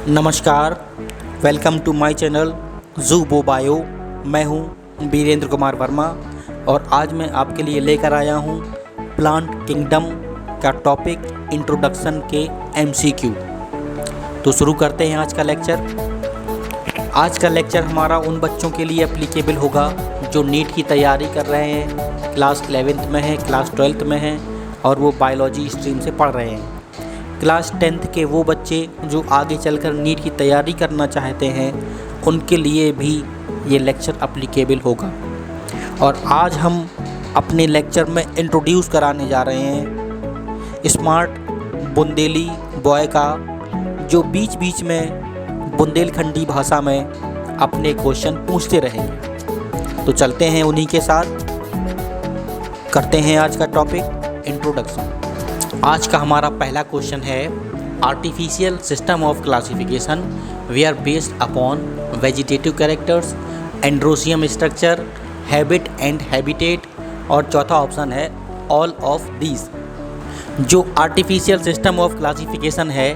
नमस्कार, welcome to my channel Zoo Bio. मैं हूं वीरेंद्र कुमार वर्मा और आज मैं आपके लिए लेकर आया हूं प्लांट किंगडम का टॉपिक इंट्रोडक्शन के एमसीक्यू। तो शुरू करते हैं आज का लेक्चर। आज का लेक्चर हमारा उन बच्चों के लिए एप्लीकेबल होगा जो नीट की तैयारी कर रहे हैं, क्लास 11th में हैं, क्लास 12th में हैं और वो बायोलॉजी स्ट्रीम से पढ़ रहे हैं। क्लास 10th के वो बच्चे जो आगे चलकर नीट की तैयारी करना चाहते हैं उनके लिए भी ये लेक्चर एप्लीकेबल होगा। और आज हम अपने लेक्चर में इंट्रोड्यूस कराने जा रहे हैं स्मार्ट बुंदेली बॉय का, जो बीच बीच में बुंदेलखंडी भाषा में अपने क्वेश्चन पूछते रहेंगे। तो चलते हैं उन्हीं के साथ, करते हैं आज का टॉपिक इंट्रोडक्शन। आज का हमारा पहला क्वेश्चन है artificial system of classification we are based upon vegetative characters, androecium structure, habit and habitat, और चौथा ऑप्शन है ऑल ऑफ दीज। जो आर्टिफिशियल सिस्टम ऑफ क्लासिफिकेशन है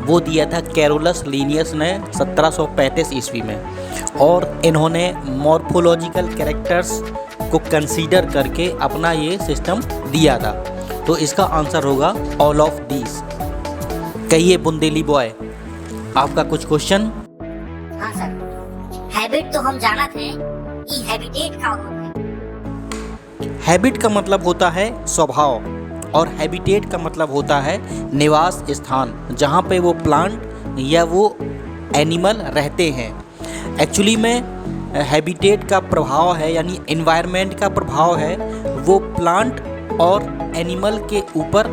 वो दिया था कैरोलस लीनियस ने 1735 ईस्वी में, और इन्होंने मॉर्फोलॉजिकल कैरेक्टर्स को कंसीडर करके अपना ये सिस्टम दिया था। तो इसका आंसर होगा ऑल ऑफ दीज। कहिए बुंदेली बॉय, आपका कुछ क्वेश्चन? हाँ सर, हैबिट तो हम जानत हैं कि हैबिटेट का होता है। हैबिट का मतलब होता है स्वभाव और हैबिटेट का मतलब होता है निवास स्थान, जहाँ पे वो प्लांट या वो एनिमल रहते हैं। एक्चुअली में हैबिटेट का प्रभाव है, यानी एनवायरनमेंट का प्रभाव है, वो प्लांट और एनिमल के ऊपर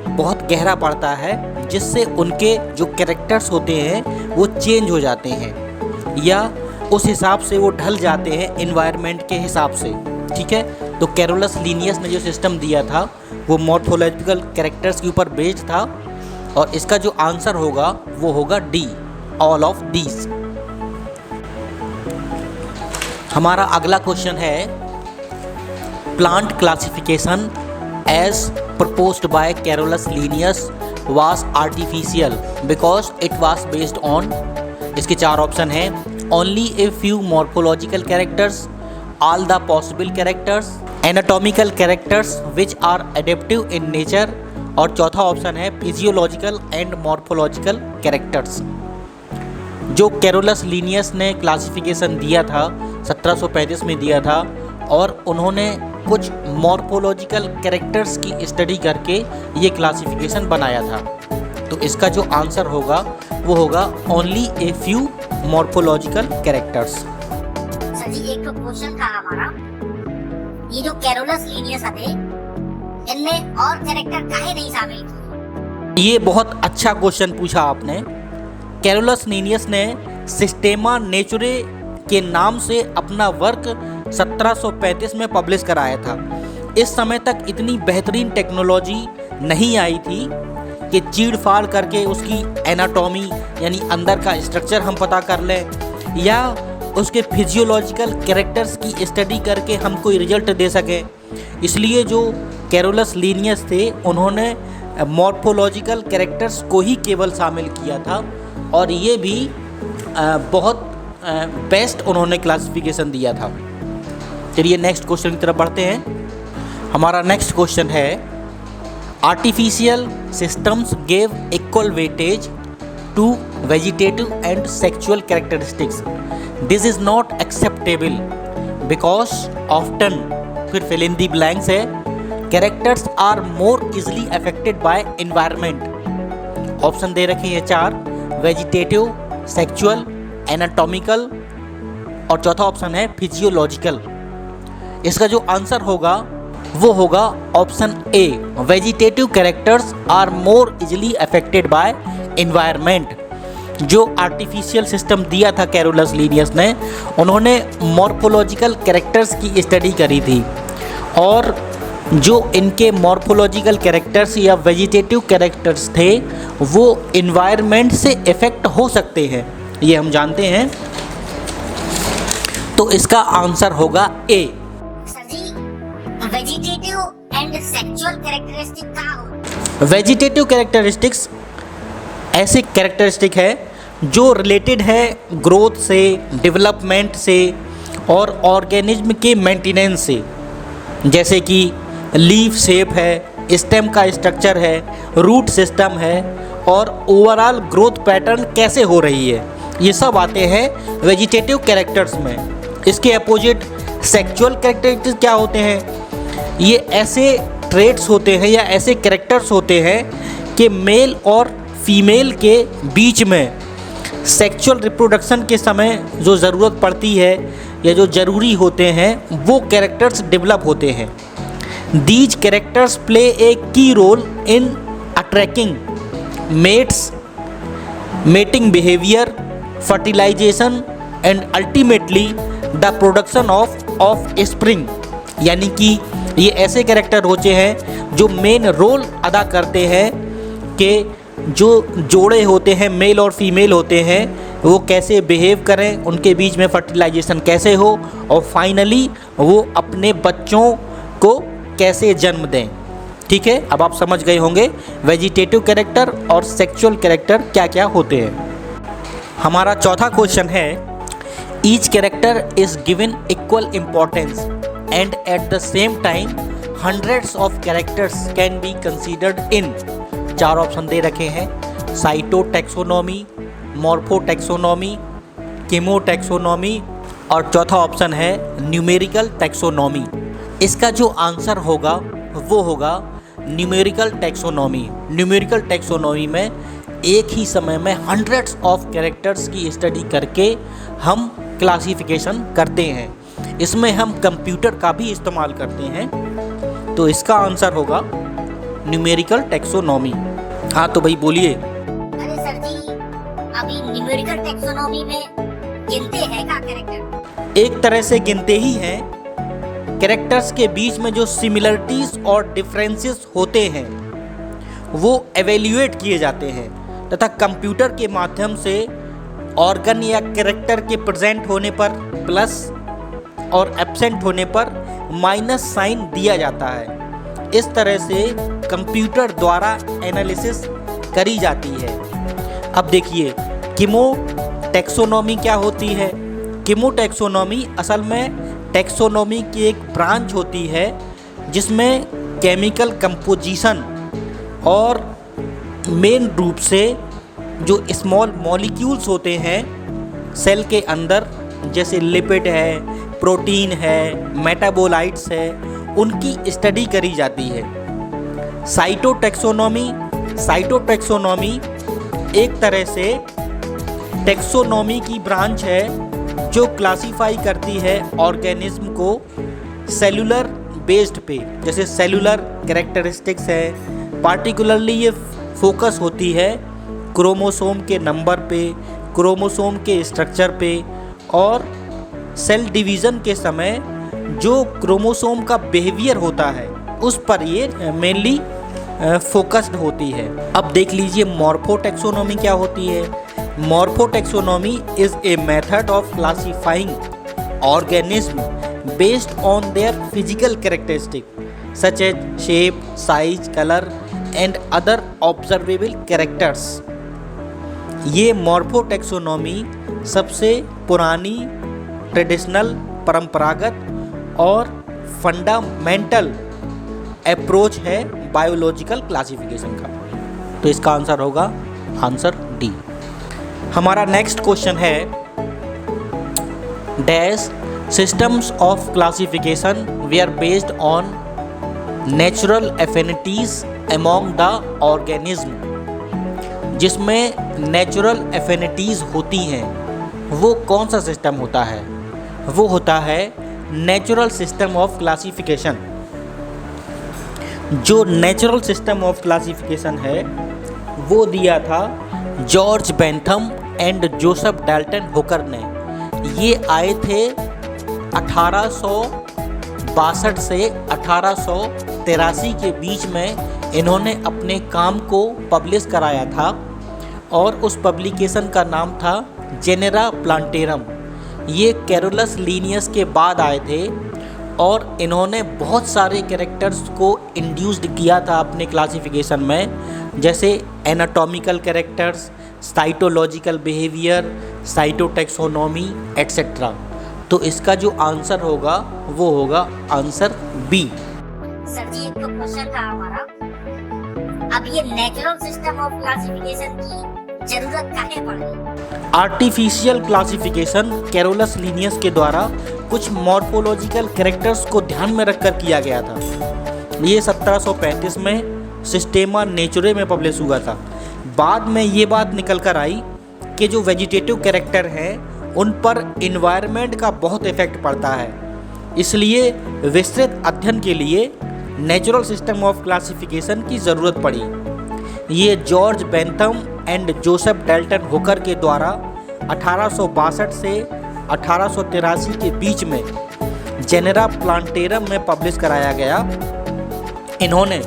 बहुत गहरा पड़ता है, जिससे उनके जो कैरेक्टर्स होते हैं वो चेंज हो जाते हैं या उस हिसाब से वो ढल जाते हैं एनवायरनमेंट के हिसाब से। ठीक है, तो कैरोलस लीनियस ने जो सिस्टम दिया था वो मॉर्फोलॉजिकल कैरेक्टर्स के ऊपर बेस्ड था, और इसका जो आंसर होगा वो होगा डी, ऑल ऑफ दीज। हमारा अगला क्वेश्चन है plant classification as proposed by Carolus Linnaeus was artificial because it was based on, इसके चार ऑप्शन हैं, only a few morphological characters, all the possible characters, anatomical characters which are adaptive in nature, और चौथा option है physiological and morphological characters। जो Carolus Linnaeus ने classification दिया था 1735 में दिया था, और उन्होंने कुछ मॉर्फोलॉजिकल कैरेक्टर्स की स्टडी करके ये क्लासिफिकेशन बनाया था। तो इसका जो आंसर होगा वो होगा only a few morphological characters. Sir जी, एक तो क्वेश्चन था हमारा, ये जो कैरोलस लीनियस थे इनमें और कैरेक्टर काहे नहीं शामिल किए? ये बहुत अच्छा क्वेश्चन पूछा आपने। कैरोलस लीनियस ने सिस्टेमा नेचुरे के नाम से अपना वर्क 1735 में पब्लिश कराया था। इस समय तक इतनी बेहतरीन टेक्नोलॉजी नहीं आई थी कि चीड़ फाड़ करके उसकी एनाटॉमी यानी अंदर का स्ट्रक्चर हम पता कर लें, या उसके फिजियोलॉजिकल कैरेक्टर्स की स्टडी करके हम कोई रिजल्ट दे सकें। इसलिए जो कैरोलस लीनियस थे उन्होंने मॉर्फोलॉजिकल कैरेक्टर्स को ही केवल शामिल किया था, और ये भी बहुत बेस्ट उन्होंने क्लासिफिकेशन दिया था। चलिए नेक्स्ट क्वेश्चन की तरफ बढ़ते हैं। हमारा नेक्स्ट क्वेश्चन है artificial systems gave equal weightage to vegetative and sexual characteristics, this is not acceptable because often, फिर फिल इन दी ब्लैंक्स है, characters are more easily affected by environment. Option दे रखे हैं चार, वेजिटेटिव, सेक्सुअल, एनाटॉमिकल, और चौथा option है physiological. इसका जो आंसर होगा वो होगा option a, vegetative characters are more easily affected by environment. जो आर्टिफिशियल सिस्टम दिया था कैरोलस लीनियस ने, उन्होंने मॉर्फोलॉजिकल कैरेक्टर्स की स्टडी करी थी, और जो इनके मॉर्फोलॉजिकल कैरेक्टर्स या वेजिटेटिव कैरेक्टर्स थे वो एनवायरनमेंट से इफेक्ट हो सकते हैं, ये हम जानते हैं। तो इसका आंसर होगा ए। सर जी, वेजिटेटिव एंड सेक्सुअल कैरेक्टरिस्टिक का होता है? वेजिटेटिव कैरेक्टरिस्टिक्स ऐसे कैरेक्टरिस्टिक है जो रिलेटेड है ग्रोथ से, डेवलपमेंट से और ऑर्गेनिज्म के मेंटेनेंस से, जैसे कि लीफ शेप है, स्टेम का स्ट्रक्चर है, रूट सिस्टम है और ओवरऑल ग्रोथ पैटर्न कैसे हो रही है, ये सब आते हैं वेजिटेटिव कैरेक्टर्स में। इसके अपोजिट सेक्सुअल कैरेक्टरिस्टिक्स क्या होते हैं? ये ऐसे ट्रेट्स होते हैं या ऐसे कैरेक्टर्स होते हैं कि मेल और फीमेल के बीच में सेक्सुअल रिप्रोडक्शन के समय जो ज़रूरत पड़ती है या जो ज़रूरी होते हैं वो कैरेक्टर्स डेवलप होते हैं। These characters play a key role in attracting mates, mating behaviour, fertilisation and ultimately the production offspring. यानी कि ये ऐसे कैरेक्टर होते हैं जो मेन रोल अदा करते हैं कि जो जोड़े होते हैं, मेल और फीमेल होते हैं, वो कैसे बिहेव करें, उनके बीच में फर्टिलाइजेशन कैसे हो और फाइनली वो अपने बच्चों को कैसे जन्म दें। ठीक है, अब आप समझ गए होंगे वेजिटेटिव कैरेक्टर और सेक्सुअल कैरेक्टर क्या क्या होते हैं। हमारा चौथा क्वेश्चन है, each character is given equal importance and at the same time hundreds of characters can be considered in. 4 option दे रखे हैं, साइटोटैक्सोनॉमी, मॉर्फोटैक्सोनॉमी, कीमोटैक्सोनॉमी और चौथा ऑप्शन है न्यूमेरिकल टैक्सोनॉमी। इसका जो आंसर होगा वो होगा न्यूमेरिकल टैक्सोनॉमी। न्यूमेरिकल टैक्सोनॉमी में एक ही समय में हंड्रेड्स ऑफ कैरेक्टर्स की स्टडी करके हम क्लासिफिकेशन करते हैं। इसमें हम कंप्यूटर का भी इस्तेमाल करते हैं, तो इसका आंसर होगा न्यूमेरिकल टैक्सोनॉमी। हाँ तो भाई बोलिए। अरे सर जी, अभी न्यूमेरिकल टैक्सोनॉमी में गिनते हैं क्या कैरेक्टर? एक तरह से गिनते ही हैं। कैरेक्टर्स के बीच में जो सिमिलरिटीज और डिफरेंसेस होते हैं वो एवेल्यूएट किए जाते हैं तथा कंप्यूटर के माध्यम से ऑर्गन या कैरेक्टर के प्रेजेंट होने पर प्लस और एब्सेंट होने पर माइनस साइन दिया जाता है। इस तरह से कंप्यूटर द्वारा एनालिसिस करी जाती है। अब देखिए कीमोटैक्सोनॉमी क्या होती है। कीमोटैक्सोनॉमी असल में टैक्सोनॉमी की एक ब्रांच होती है जिसमें केमिकल कंपोजिशन और मेन रूप से जो स्मॉल मॉलिक्यूल्स होते हैं सेल के अंदर, जैसे लिपिड है, प्रोटीन है, मेटाबोलाइट्स है, उनकी स्टडी करी जाती है। साइटोटैक्सोनॉमी एक तरह से टैक्सोनॉमी की ब्रांच है जो क्लासीफाई करती है ऑर्गेनिज्म को सेलुलर बेस्ड पे, जैसे सेलुलर कैरेक्टरिस्टिक्स है। पार्टिकुलरली ये फोकस होती है क्रोमोसोम के नंबर पे, क्रोमोसोम के स्ट्रक्चर पे और सेल डिवीज़न के समय जो क्रोमोसोम का बिहेवियर होता है उस पर ये मेनली फोकस्ड होती है। अब देख लीजिए मॉर्फोटैक्सोनॉमी क्या होती है। Morphotaxonomy is a method of classifying organism based on their physical characteristic such as shape, size, colour and other observable characters. ये मॉर्फोटैक्सोनॉमी सबसे पुरानी, ट्रेडिशनल, परंपरागत और फंडामेंटल अप्रोच है बायोलॉजिकल क्लासिफिकेशन का। तो इसका आंसर होगा आंसर डी। हमारा नेक्स्ट क्वेश्चन है, dash systems of classification were based on natural affinities among the organism. जिसमें नेचुरल एफिनिटीज होती हैं वो कौन सा सिस्टम होता है? वो होता है नेचुरल सिस्टम ऑफ क्लासिफिकेशन। जो नेचुरल सिस्टम ऑफ क्लासिफिकेशन है वो दिया था George Bentham and Joseph Dalton Hooker ने। ये आए थे 1862 से 1883 के बीच में इन्होंने अपने काम को पब्लिश कराया था और उस पब्लिकेशन का नाम था जेनेरा प्लांटेरम। ये कैरोलस लीनियस के बाद आए थे और इन्होंने बहुत सारे कैरेक्टर्स को इंड्यूस्ड किया था अपने क्लासिफिकेशन में, जैसे anatomical characters, cytological behaviour, cytotaxonomy etcetera. तो इसका जो आंसर होगा वो होगा आंसर बी। सर जी एक तो क्वेश्चन था हमारा, अब ये नेचुरल सिस्टम ऑफ क्लासिफिकेशन की जरूरत काहे पड़ गई? आर्टिफिशियल क्लासिफिकेशन कैरोलस लीनियस के द्वारा कुछ मॉर्फोलॉजिकल कैरेक्टर्स को ध्यान में रखकर किया गया था। ये 1735 में सिस्टेमा नेचुरे में पब्लिश हुआ था। बाद में ये बात निकल कर आई कि जो वेजिटेटिव कैरेक्टर हैं उन पर इन्वायरमेंट का बहुत इफेक्ट पड़ता है, इसलिए विस्तृत अध्ययन के लिए नेचुरल सिस्टम ऑफ क्लासिफिकेशन की ज़रूरत पड़ी। ये George Bentham and Joseph Dalton Hooker के द्वारा 1862 से 1883 के बीच में जेनेरा प्लांटेरम में पब्लिश कराया गया। इन्होंने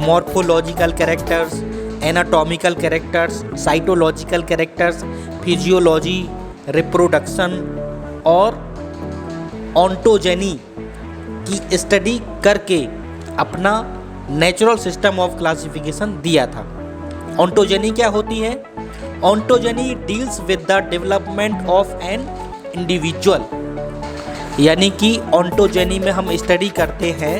morphological characters, anatomical characters, cytological characters, physiology, reproduction और ऑन्टोजेनी की स्टडी करके अपना नेचुरल सिस्टम ऑफ क्लासिफिकेशन दिया था। ऑन्टोजेनी क्या होती है? Ontogeny deals with the development of an individual, यानी कि ऑन्टोजेनी में हम स्टडी करते हैं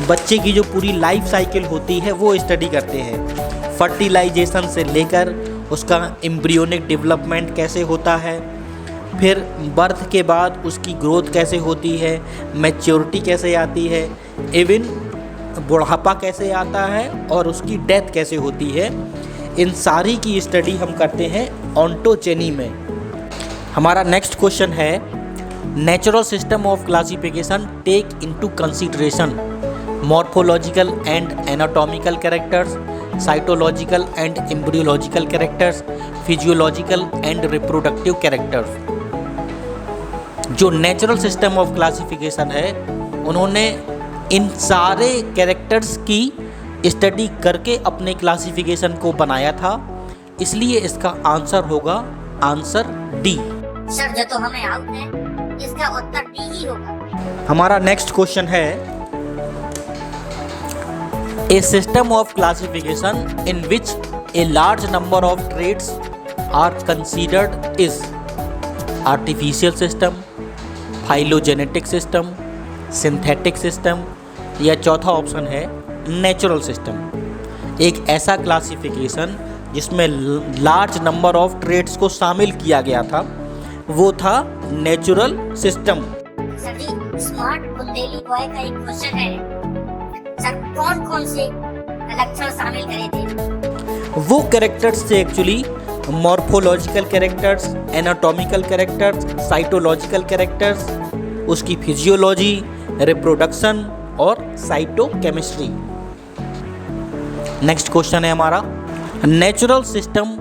बच्चे की जो पूरी लाइफ साइकिल होती है वो स्टडी करते हैं। फर्टिलाइजेशन से लेकर उसका एम्ब्रियोनिक डेवलपमेंट कैसे होता है, फिर बर्थ के बाद उसकी ग्रोथ कैसे होती है, मैच्योरिटी कैसे आती है, इवन बुढ़ापा कैसे आता है और उसकी डेथ कैसे होती है, इन सारी की स्टडी हम करते हैं ऑन्टोजेनी में। हमारा नेक्स्ट क्वेश्चन है, natural system of classification take into consideration morphological and anatomical characters, cytological and embryological characters, physiological and reproductive characters. जो नेचुरल सिस्टम ऑफ क्लासिफिकेशन है उन्होंने इन सारे कैरेक्टर्स की स्टडी करके अपने क्लासिफिकेशन को बनाया था, इसलिए इसका आंसर होगा आंसर डी। सर जो तो हमें आउट है, इसका उत्तर डी ही होगा। हमारा नेक्स्ट क्वेश्चन है, a system of classification in which a large number of traits are considered is artificial system, phylogenetic system, synthetic system, या चौथा ऑप्शन है नेचुरल सिस्टम। एक ऐसा क्लासिफिकेशन जिसमें लार्ज नंबर ऑफ ट्रेड्स को शामिल किया गया था वो था नेचुरल सिस्टम। सर जी स्मार्ट बुंदेली बॉय का एक क्वेश्चन है, सर कौन कौन से लक्षण शामिल करे थे? वो कैरेक्टर्स थे actually morphological characters, anatomical characters, cytological characters, उसकी फिजियोलॉजी, रिप्रोडक्शन और साइटोकेमिस्ट्री। नेक्स्ट क्वेश्चन है हमारा, natural system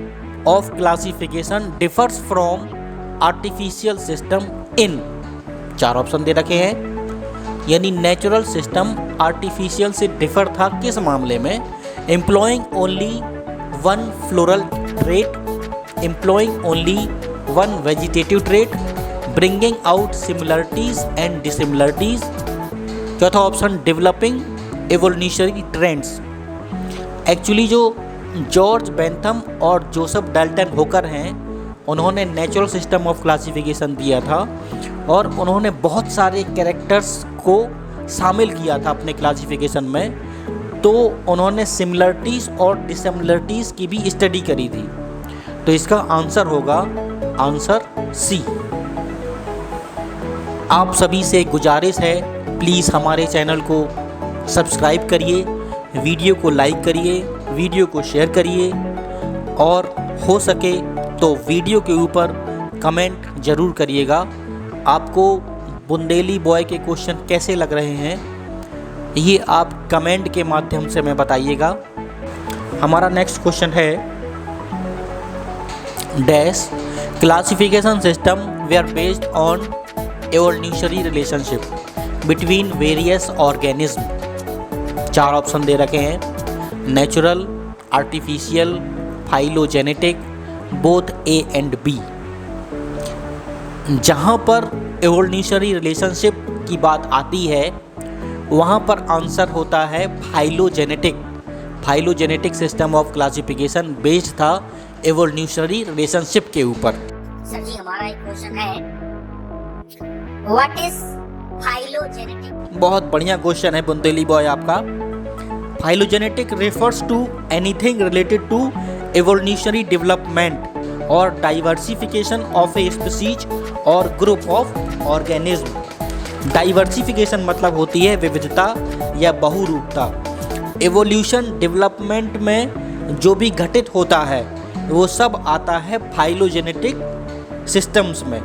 of classification differs from artificial system in, चार ऑप्शन दे रखे हैं, यानी नेचुरल सिस्टम आर्टिफिशियल से डिफर था किस मामले में? Employing only one floral trait, employing only one vegetative trait, bringing out similarities and dissimilarities, चौथा option developing evolutionary trends. Actually जो जॉर्ज बेंथम और जोसेफ डाल्टन हुकर हैं उन्होंने नेचुरल सिस्टम ऑफ क्लासिफिकेशन दिया था और उन्होंने बहुत सारे कैरेक्टर्स को शामिल किया था अपने क्लासिफिकेशन में, तो उन्होंने सिमिलरिटीज़ और डिसिमिलरिटीज़ की भी स्टडी करी थी। तो इसका आंसर होगा आंसर सी। आप सभी से गुजारिश है, प्लीज़ हमारे चैनल को सब्सक्राइब करिए, वीडियो को लाइक करिए, वीडियो को शेयर करिए और हो सके तो वीडियो के ऊपर कमेंट ज़रूर करिएगा। आपको बुंदेली बॉय के क्वेश्चन कैसे लग रहे हैं ये आप कमेंट के माध्यम से हमें बताइएगा। हमारा नेक्स्ट क्वेश्चन है, dash classification system they are based on evolutionary relationship between various organism. चार ऑप्शन दे रखे हैं, natural, artificial, phylogenetic, both a and b. जहाँ पर एवोल्यूशनरी रिलेशनशिप की बात आती है वहाँ पर आंसर होता है phylogenetic. Phylogenetic system of classification based था एवोल्यूशनरी रिलेशनशिप के ऊपर। सर जी हमारा एक क्वेश्चन है, व्हाट इज फाइलोजेनेटिक? बहुत बढ़िया क्वेश्चन है बुंदेली बॉय आपका। Phylogenetic refers to anything related to evolutionary development or diversification of a species or group of organism। Diversification मतलब होती है विविधता या बहुरूपता। एवोल्यूशन डेवलपमेंट में जो भी घटित होता है वो सब आता है फाइलोजेनेटिक सिस्टम्स में।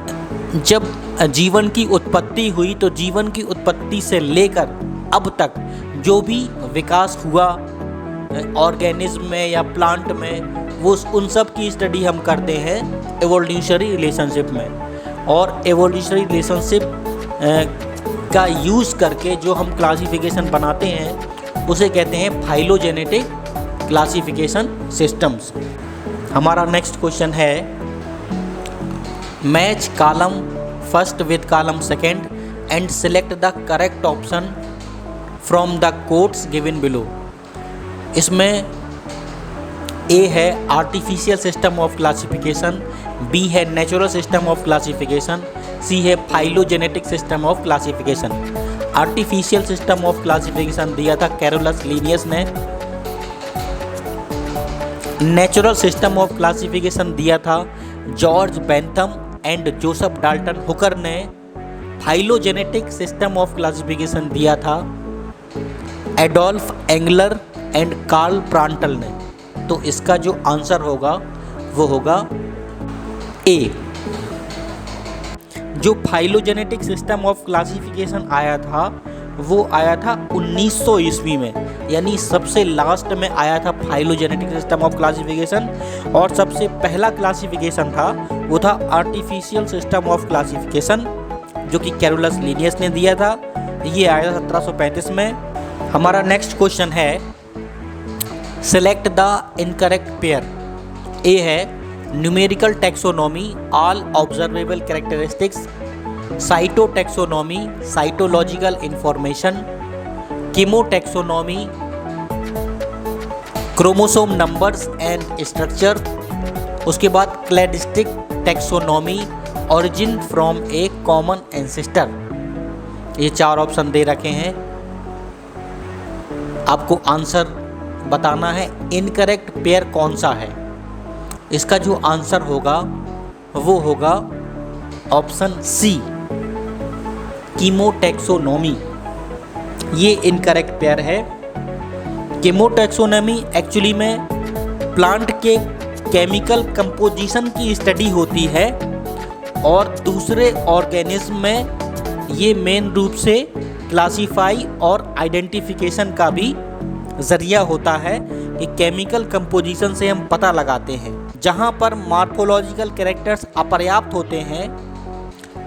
जब जीवन की उत्पत्ति हुई तो जीवन की उत्पत्ति से लेकर अब तक जो भी विकास हुआ ऑर्गेनिज्म में या प्लांट में, वो उन सब की स्टडी हम करते हैं एवोल्यूशनरी रिलेशनशिप में। और एवोल्यूशनरी रिलेशनशिप का यूज़ करके जो हम क्लासिफिकेशन बनाते हैं उसे कहते हैं फाइलोजेनेटिक क्लासिफिकेशन सिस्टम्स। हमारा नेक्स्ट क्वेश्चन है, match column first with column second and select the correct option from the codes given below. इसमें ए है artificial system of classification, b है natural system of classification, c है phylogenetic system of classification. Artificial system of classification दिया था Carolus Linnaeus ने, natural system of classification दिया था George Bentham and Joseph Dalton Hooker ने, phylogenetic system of classification दिया था Adolf Engler and Karl Prantl ने। तो इसका जो आंसर होगा वो होगा ए। जो फाइलोजेनेटिक सिस्टम ऑफ क्लासिफिकेशन आया था वो आया था 1900 ईस्वी में, यानी सबसे लास्ट में आया था फाइलोजेनेटिक सिस्टम ऑफ क्लासिफिकेशन। और सबसे पहला क्लासिफिकेशन था वो था आर्टिफिशियल सिस्टम ऑफ क्लासिफिकेशन, जो कि कैरोलस लीनियस ने दिया था। ये आया था 1735 में। हमारा नेक्स्ट क्वेश्चन है, सेलेक्ट द इनकरेक्ट पेयर। ए है numerical taxonomy all observable characteristics, cytotaxonomy cytological information, कीमोटैक्सोनॉमी chromosome numbers and structure, उसके बाद cladistic taxonomy origin from A common ancestor. ये 4 ऑप्शन दे रखे हैं, आपको आंसर बताना है इनकरेक्ट पेयर कौन सा है। इसका जो आंसर होगा वो होगा ऑप्शन सी, कीमोटैक्सोनॉमी। ये इनकरेक्ट पेयर है। कीमोटैक्सोनॉमी एक्चुअली में प्लांट के केमिकल कंपोजिशन की स्टडी होती है और दूसरे ऑर्गेनिज्म में ये मेन रूप से क्लासीफाई और आइडेंटिफिकेशन का भी ज़रिया होता है कि केमिकल कंपोजिशन से हम पता लगाते हैं। जहाँ पर मॉर्फोलॉजिकल कैरेक्टर्स अपर्याप्त होते हैं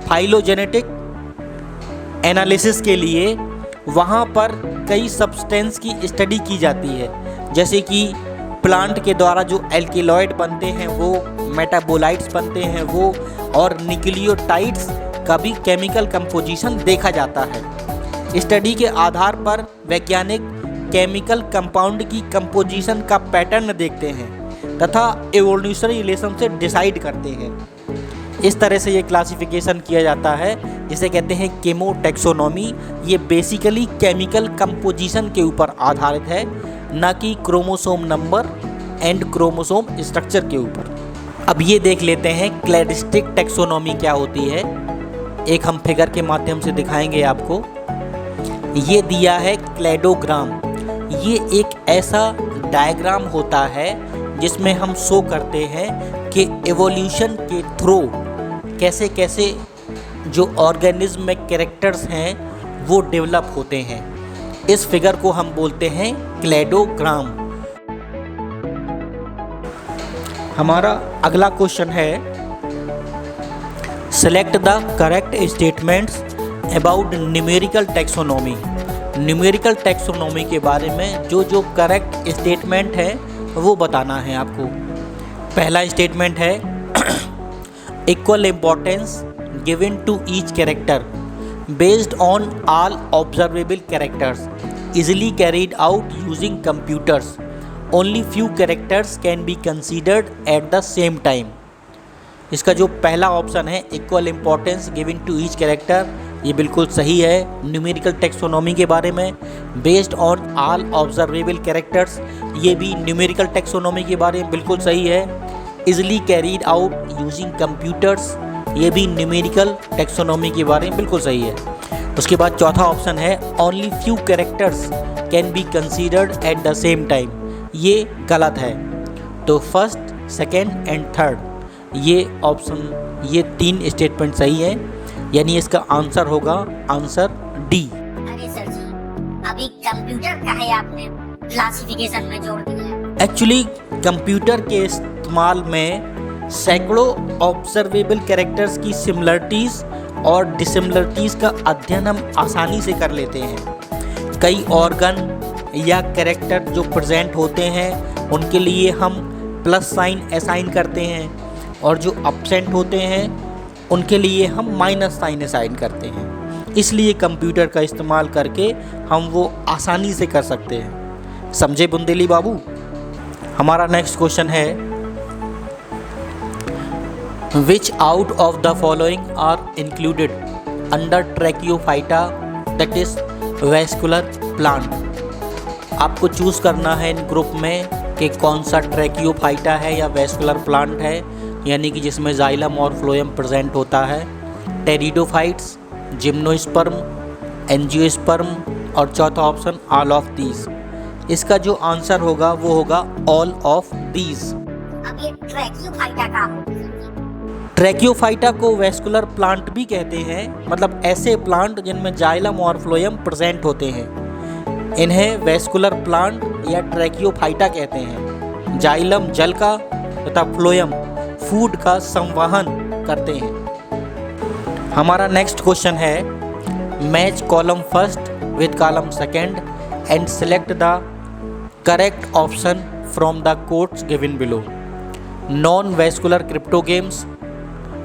फाइलोजेनेटिक एनालिसिस के लिए, वहाँ पर कई सब्सटेंस की स्टडी की जाती है, जैसे कि प्लांट के द्वारा जो एल्किलॉइड बनते हैं वो, मेटाबोलाइट्स बनते हैं वो, और न्यूक्लियोटाइड्स का भी केमिकल कंपोजिशन देखा जाता है। स्टडी के आधार पर वैज्ञानिक केमिकल कंपाउंड की कंपोजिशन का पैटर्न देखते हैं तथा एवोल्यूशनरी रिलेशन से डिसाइड करते हैं। इस तरह से ये क्लासिफिकेशन किया जाता है, जिसे कहते हैं कीमोटैक्सोनॉमी। ये बेसिकली केमिकल कंपोजिशन के ऊपर आधारित है, न कि chromosome number and chromosome structure के ऊपर। अब ये देख लेते हैं क्लैडिस्टिक टैक्सोनॉमी क्या होती है। एक हम फिगर के माध्यम से दिखाएंगे आपको। ये दिया है क्लेडोग्राम। ये एक ऐसा डायग्राम होता है जिसमें हम शो करते हैं कि एवोल्यूशन के थ्रू कैसे कैसे जो ऑर्गेनिज्म में कैरेक्टर्स हैं वो डेवलप होते हैं। इस फिगर को हम बोलते हैं क्लेडोग्राम। हमारा अगला क्वेश्चन है, select the correct statements about numerical taxonomy. Numerical taxonomy के बारे में जो जो करेक्ट स्टेटमेंट है वो बताना है आपको। पहला स्टेटमेंट है, equal importance given to each character based on all observable characters easily carried out using computers only few characters can be considered at the same time. इसका जो पहला ऑप्शन है equal importance giving to each character, ये बिल्कुल सही है। Numerical taxonomy के बारे में based on all observable characters, ये भी न्यूमेरिकल टेक्सोनॉमी के बारे में बिल्कुल सही है। Easily carried out using computers, ये भी न्यूमेरिकल टेक्सोनॉमी के बारे में बिल्कुल सही है। उसके बाद चौथा ऑप्शन है only few characters can be considered at the same time, ये गलत है। तो फर्स्ट, सेकेंड एंड थर्ड, ये ऑप्शन, ये 3 स्टेटमेंट सही है, यानी इसका आंसर होगा आंसर डी। अरे सर जी, अभी कंप्यूटर का है आपने क्लासिफिकेशन में जोड़ दिया। एक्चुअली कंप्यूटर के इस्तेमाल में सैकड़ों ऑब्जर्वेबल कैरेक्टर्स की सिमिलरिटीज़ और डिसिमिलरिटीज़ का अध्ययन हम आसानी से कर लेते हैं। कई ऑर्गन या कैरेक्टर जो प्रेजेंट होते हैं उनके लिए हम प्लस साइन असाइन करते हैं, और जो एब्सेंट होते हैं उनके लिए हम माइनस साइन असाइन करते हैं। इसलिए कंप्यूटर का इस्तेमाल करके हम वो आसानी से कर सकते हैं। समझे बुंदेली बाबू? हमारा नेक्स्ट क्वेश्चन है, which out of the following are included under tracheophyta that is vascular plant. आपको चूज़ करना है इन ग्रुप में कि कौन सा ट्रैकियोफाइटा है या वैस्कुलर प्लांट है, यानी कि जिसमें जाइलम और फ्लोएम प्रेजेंट होता है। टेरिडोफाइट्स, जिम्नोस्पर्म, एंजियोस्पर्म, और चौथा ऑप्शन ऑल ऑफ दीज। इसका जो आंसर होगा वो होगा ऑल ऑफ दीज। अब ये ट्रैकियोफाइटा का होगा। ट्रैकियोफाइटा को वैस्कुलर प्लांट भी कहते हैं, मतलब ऐसे प्लांट जिनमें जाइलम और फ्लोएम प्रेजेंट होते हैं, इन्हें वैस्कुलर प्लांट या ट्रैकियोफाइटा कहते हैं। जाइलम जल का तथा फ्लोएम फूड का संवहन करते हैं। हमारा नेक्स्ट क्वेश्चन है, match column first with column second and select the correct option from the codes given below. Non vascular cryptogams,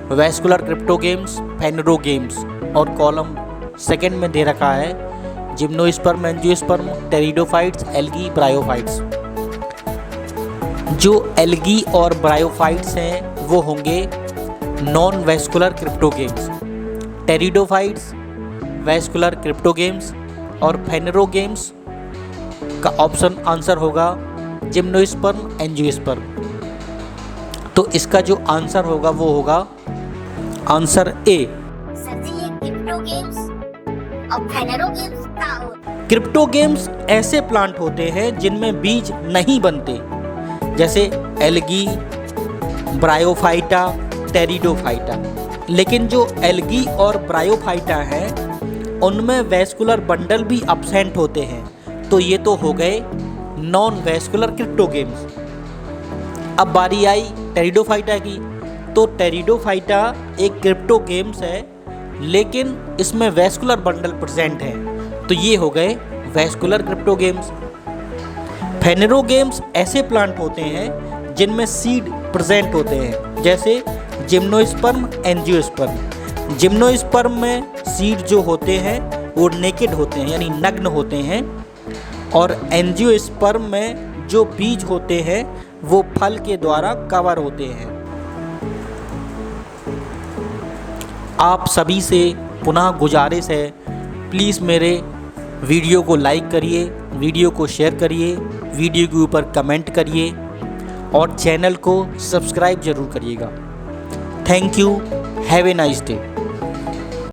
vascular cryptogams, phanerogams, और कॉलम सेकेंड में दे रखा है gymnosperm, angiosperm, pteridophytes, algae, bryophytes. जो algae और bryophytes हैं वो होंगे non vascular cryptogams. Pteridophytes vascular cryptogams, और फेनरो गेम्स का ऑप्शन आंसर होगा जिम्नोस्पर्म, एंजियोस्पर्म। तो इसका जो आंसर होगा वो होगा आंसर ए। सर जी, ये क्रिप्टो गेम्स और फेनरो गेम्स का होता है। क्रिप्टो गेम्स ऐसे प्लांट होते हैं जिनमें बीज नहीं बनते, जैसे एल्गी, ब्रायोफाइटा, टेरिडोफाइटा। लेकिन जो एल्गी और ब्रायोफाइटा हैं उनमें वैस्कुलर बंडल भी एब्सेंट होते हैं, तो ये तो हो गए नॉन वैस्कुलर क्रिप्टो गेम्स। अब बारी आई टेरिडोफाइटा की, तो टेरिडोफाइटा एक क्रिप्टो गेम्स है लेकिन इसमें वैस्कुलर बंडल प्रेजेंट है, तो ये हो गए वैस्कुलर क्रिप्टो गेम्स। फेनरो गेम्स ऐसे प्लांट होते हैं जिनमें सीड प्रेजेंट होते हैं, जैसे जिम्नोस्पर्म, एंजियोस्पर्म। जिम्नोस्पर्म में सीड जो होते हैं वो नेकेड होते हैं, यानी नग्न होते हैं, और एंजियोस्पर्म में जो बीज होते हैं वो फल के द्वारा कवर होते हैं। आप सभी से पुनः गुजारिश है, प्लीज़ मेरे वीडियो को लाइक करिए, वीडियो को शेयर करिए, वीडियो के ऊपर कमेंट करिए, और चैनल को सब्सक्राइब ज़रूर करिएगा। Thank you, have a nice day.